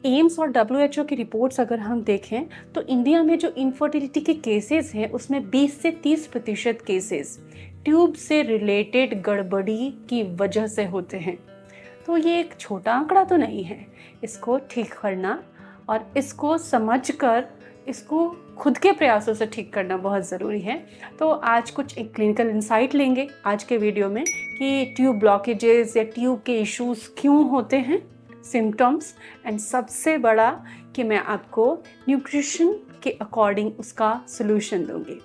AIIMS और WHO की reports अगर हम देखें तो इंडिया में जो इनफर्टिलिटी के केसेस हैं उसमें 20 से 30% केसेस ट्यूब से रिलेटेड गड़बड़ी की वजह से होते हैं। तो ये एक छोटा आंकड़ा तो नहीं है। इसको ठीक करना और इसको समझकर इसको खुद के प्रयासों से ठीक करना बहुत ज़रूरी है। तो आज कुछ एक क्लिनिकल इंसाइट लेंगे आज के वीडियो में कि ट्यूब ब्लॉकेजेस या ट्यूब के इश्यूज क्यों होते हैं, सिम्टम्स, एंड सबसे बड़ा कि मैं आपको न्यूट्रिशन के अकॉर्डिंग उसका सलूशन दूंगी।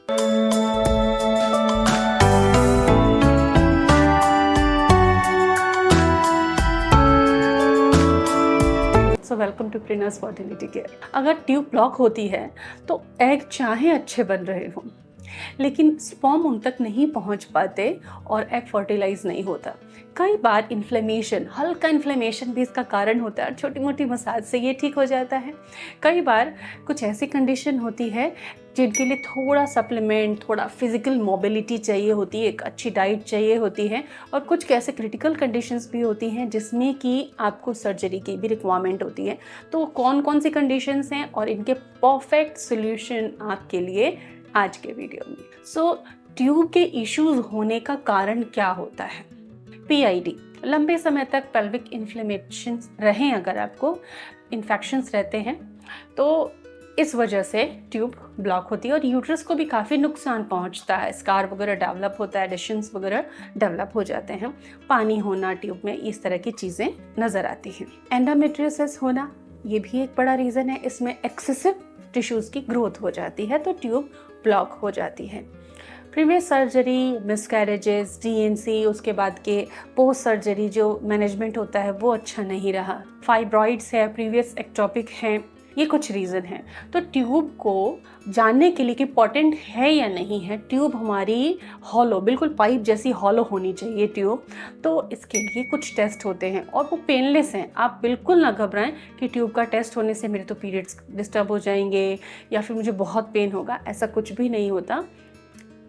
सो वेलकम टू प्रिनर्स फर्टिलिटी केयर। अगर ट्यूब ब्लॉक होती है तो एग चाहे अच्छे बन रहे हों लेकिन स्पर्म उन तक नहीं पहुंच पाते और एग फर्टिलाइज नहीं होता। कई बार इन्फ्लेमेशन, हल्का इन्फ्लेमेशन भी इसका कारण होता है, छोटी मोटी मसाज से ये ठीक हो जाता है। कई बार कुछ ऐसी कंडीशन होती है जिनके लिए थोड़ा सप्लीमेंट, थोड़ा फिजिकल मोबिलिटी चाहिए होती है, एक अच्छी डाइट चाहिए होती है, और कुछ ऐसे क्रिटिकल कंडीशंस भी होती हैं जिसमें कि आपको सर्जरी की भी रिक्वायरमेंट होती है। तो कौन कौन सी कंडीशंस हैं और इनके परफेक्ट सोल्यूशन आपके लिए आज के वीडियो में। ट्यूब के इश्यूज होने का कारण क्या होता है? PID, लंबे समय तक पेल्विक इन्फ्लेमेशन रहें, अगर आपको इन्फेक्शंस रहते हैं तो इस वजह से ट्यूब ब्लॉक होती है और यूट्रस को भी काफ़ी नुकसान पहुंचता है। स्कार वगैरह डेवलप होता है, एडिशंस वगैरह डेवलप हो जाते हैं, पानी होना ट्यूब में, इस तरह की चीज़ें नज़र आती हैं। एंडोमेट्रियोसिस होना ये भी एक बड़ा रीज़न है। इसमें एक्सेसिव टिश्यूज़ की ग्रोथ हो जाती है तो ट्यूब ब्लॉक हो जाती है। प्रीवियस सर्जरी, मिसकैरेजेस, DNC, उसके बाद के पोस्ट सर्जरी जो मैनेजमेंट होता है वो अच्छा नहीं रहा, फाइब्रॉइड्स है, प्रीवियस एक्टोपिक हैं, ये कुछ रीज़न हैं। तो ट्यूब को जानने के लिए कि पोटेंट है या नहीं है, ट्यूब हमारी हॉलो, बिल्कुल पाइप जैसी हॉलो होनी चाहिए ट्यूब, तो इसके लिए कुछ टेस्ट होते हैं और वो पेनलेस हैं। आप बिल्कुल ना घबराएं कि ट्यूब का टेस्ट होने से मेरे तो पीरियड्स डिस्टर्ब हो जाएंगे या फिर मुझे बहुत पेन होगा, ऐसा कुछ भी नहीं होता।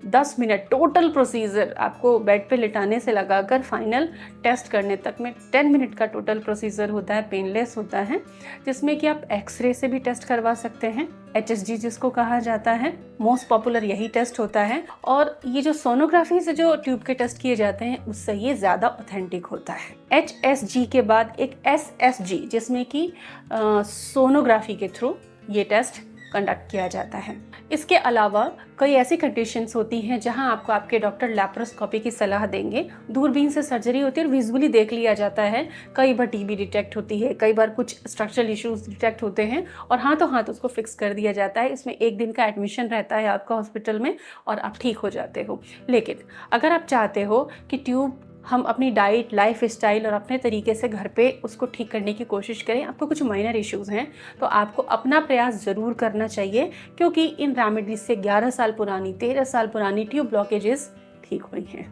10 मिनट टोटल प्रोसीजर आपको बेड पे लिटाने से लगाकर फाइनल टेस्ट करने तक में 10 मिनट का टोटल प्रोसीजर होता है, पेनलेस होता है, जिसमें कि आप एक्सरे से भी टेस्ट करवा सकते हैं, HSG जिसको कहा जाता है, मोस्ट पॉपुलर यही टेस्ट होता है। और ये जो सोनोग्राफी से जो ट्यूब के टेस्ट किए जाते हैं उससे ये ज़्यादा ऑथेंटिक होता है। HSG के बाद एक SSG जिसमें कि सोनोग्राफी के थ्रू ये टेस्ट कंडक्ट किया जाता है। इसके अलावा कई ऐसी कंडीशंस होती हैं जहां आपको आपके डॉक्टर लैप्रोस्कोपी की सलाह देंगे। दूरबीन से सर्जरी होती है और विजुअली देख लिया जाता है। कई बार TB डिटेक्ट होती है, कई बार कुछ स्ट्रक्चरल इश्यूज डिटेक्ट होते हैं और हाथों हाथ उसको फिक्स कर दिया जाता है। इसमें 1 दिन का एडमिशन रहता है आपका हॉस्पिटल में और आप ठीक हो जाते हो। लेकिन अगर आप चाहते हो कि ट्यूब हम अपनी डाइट, लाइफ स्टाइल और अपने तरीके से घर पे उसको ठीक करने की कोशिश करें, आपको कुछ माइनर इश्यूज़ हैं तो आपको अपना प्रयास ज़रूर करना चाहिए, क्योंकि इन रेमेडीज से 11 साल पुरानी, 13 साल पुरानी ट्यूब ब्लॉकेजेस ठीक हुई हैं।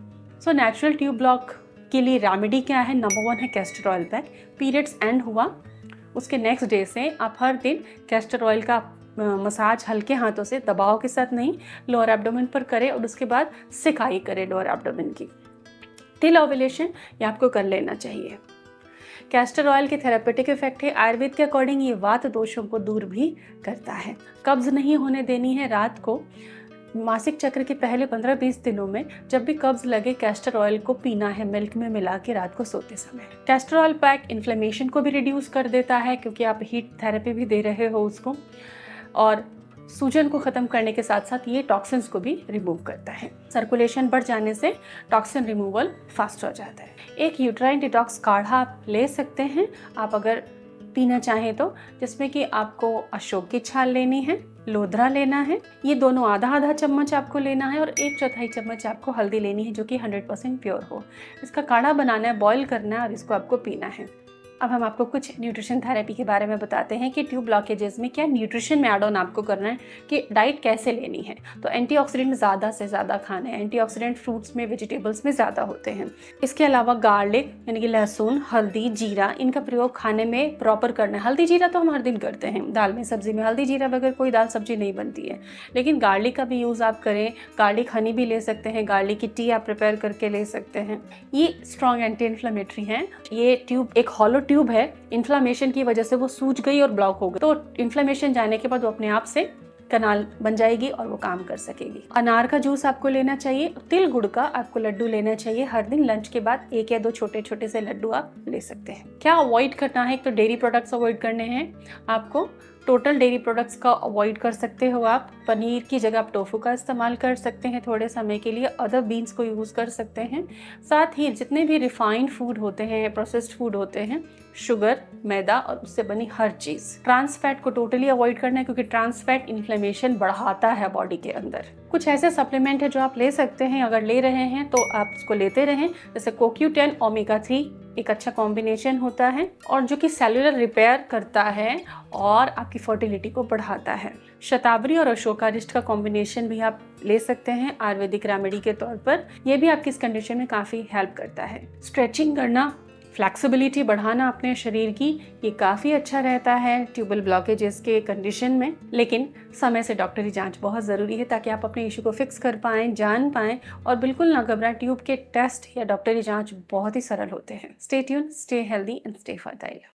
नेचुरल ट्यूब ब्लॉक के लिए रेमेडी क्या है? नंबर 1 है castor oil pack. Periods and हुआ उसके नेक्स्ट डे से आप हर दिन कैस्टर ऑयल का मसाज हल्के हाथों से, दबाव के साथ नहीं, लोअर एब्डोमेन पर करें और उसके बाद सिकाई करें लोअर एब्डोमेन की। टिल ओव्यूलेशन ये आपको कर लेना चाहिए। कैस्टर ऑयल के थेरापेटिक इफेक्ट है। आयुर्वेद के अकॉर्डिंग ये वात दोषों को दूर भी करता है। कब्ज नहीं होने देनी है रात को। मासिक चक्र के पहले 15-20 दिनों में जब भी कब्ज लगे कैस्टर ऑयल को पीना है मिल्क में मिला के रात को सोते समय। कैस्टर ऑयल पैक इन्फ्लेमेशन को भी रिड्यूस कर देता है क्योंकि आप हीट थेरेपी भी दे रहे हो उसको, और सूजन को ख़त्म करने के साथ साथ ये टॉक्सिन्स को भी रिमूव करता है। सर्कुलेशन बढ़ जाने से टॉक्सिन रिमूवल फास्ट हो जाता है। एक यूट्राइन डिटॉक्स काढ़ा आप ले सकते हैं, आप अगर पीना चाहें तो, जिसमें कि आपको अशोक की छाल लेनी है, लोधरा लेना है, ये दोनों आधा आधा चम्मच आपको लेना है और 1/4 चम्मच आपको हल्दी लेनी है जो कि 100% प्योर हो। इसका काढ़ा बनाना है, बॉईल करना है और इसको आपको पीना है। अब हम आपको कुछ न्यूट्रिशन थेरेपी के बारे में बताते हैं कि ट्यूब ब्लॉकेजेस में क्या न्यूट्रिशन में ऐड ऑन आपको करना है, कि डाइट कैसे लेनी है। तो एंटीऑक्सीडेंट ज़्यादा से ज़्यादा खाने हैं। एंटीऑक्सीडेंट फ्रूट्स में, वेजिटेबल्स में ज़्यादा होते हैं। इसके अलावा गार्लिक यानी कि लहसुन, हल्दी, जीरा, इनका प्रयोग खाने में प्रॉपर करना है। हल्दी जीरा तो हम हर दिन करते हैं, दाल में, सब्जी में हल्दी जीरा बगैर कोई दाल सब्जी नहीं बनती है, लेकिन गार्लिक का भी यूज़ आप करें। गार्लिक हनी भी ले सकते हैं, गार्लिक की टी आप प्रिपेयर करके ले सकते हैं। ये स्ट्रॉन्ग एंटी इन्फ्लेमेटरी हैं। ये ट्यूब एक हॉलो ट्यूब है, इन्फ्लामेशन की वजह से वो सूज गई और ब्लॉक हो गई, तो इन्फ्लामेशन जाने के बाद वो अपने आप से कनाल बन जाएगी और वो काम कर सकेगी। अनार का जूस आपको लेना चाहिए, तिल गुड़ का आपको लड्डू लेना चाहिए। हर दिन लंच के बाद 1 या 2 छोटे छोटे से लड्डू आप ले सकते हैं। क्या अवॉइड करना है? एक तो डेयरी प्रोडक्ट्स अवॉइड करने हैं आपको। टोटल डेयरी प्रोडक्ट्स का अवॉइड कर सकते हो आप। पनीर की जगह आप टोफू का इस्तेमाल कर सकते हैं थोड़े समय के लिए, अदर बीन्स को यूज़ कर सकते हैं। साथ ही जितने भी रिफाइंड फूड होते हैं, प्रोसेस्ड फूड होते हैं, शुगर, मैदा और उससे बनी हर चीज़। ट्रांस फैट को टोटली अवॉइड करना है, क्योंकि ट्रांस फैट इन्फ्लेमेशन बढ़ाता है बॉडी के अंदर। कुछ ऐसे सप्लीमेंट है जो आप ले सकते हैं, अगर ले रहे हैं तो आप उसको लेते रहें, जैसे CoQ10 ओमेगा 3 एक अच्छा कॉम्बिनेशन होता है, और जो कि सेलुलर रिपेयर करता है और आपकी फर्टिलिटी को बढ़ाता है। शतावरी और अशोकारिष्ट का कॉम्बिनेशन भी आप ले सकते हैं आयुर्वेदिक रेमेडी के तौर पर। यह भी आपकी इस कंडीशन में काफ़ी हेल्प करता है। स्ट्रेचिंग करना, फ्लेक्सिबिलिटी बढ़ाना अपने शरीर की, ये काफ़ी अच्छा रहता है ट्यूबल ब्लॉकेजेस के कंडीशन में। लेकिन समय से डॉक्टरी जांच बहुत ज़रूरी है, ताकि आप अपने इशू को फिक्स कर पाएँ, जान पाएँ और बिल्कुल ना घबराएं। ट्यूब के टेस्ट या डॉक्टरी जांच बहुत ही सरल होते हैं। Stay tune, stay healthy and stay fertile.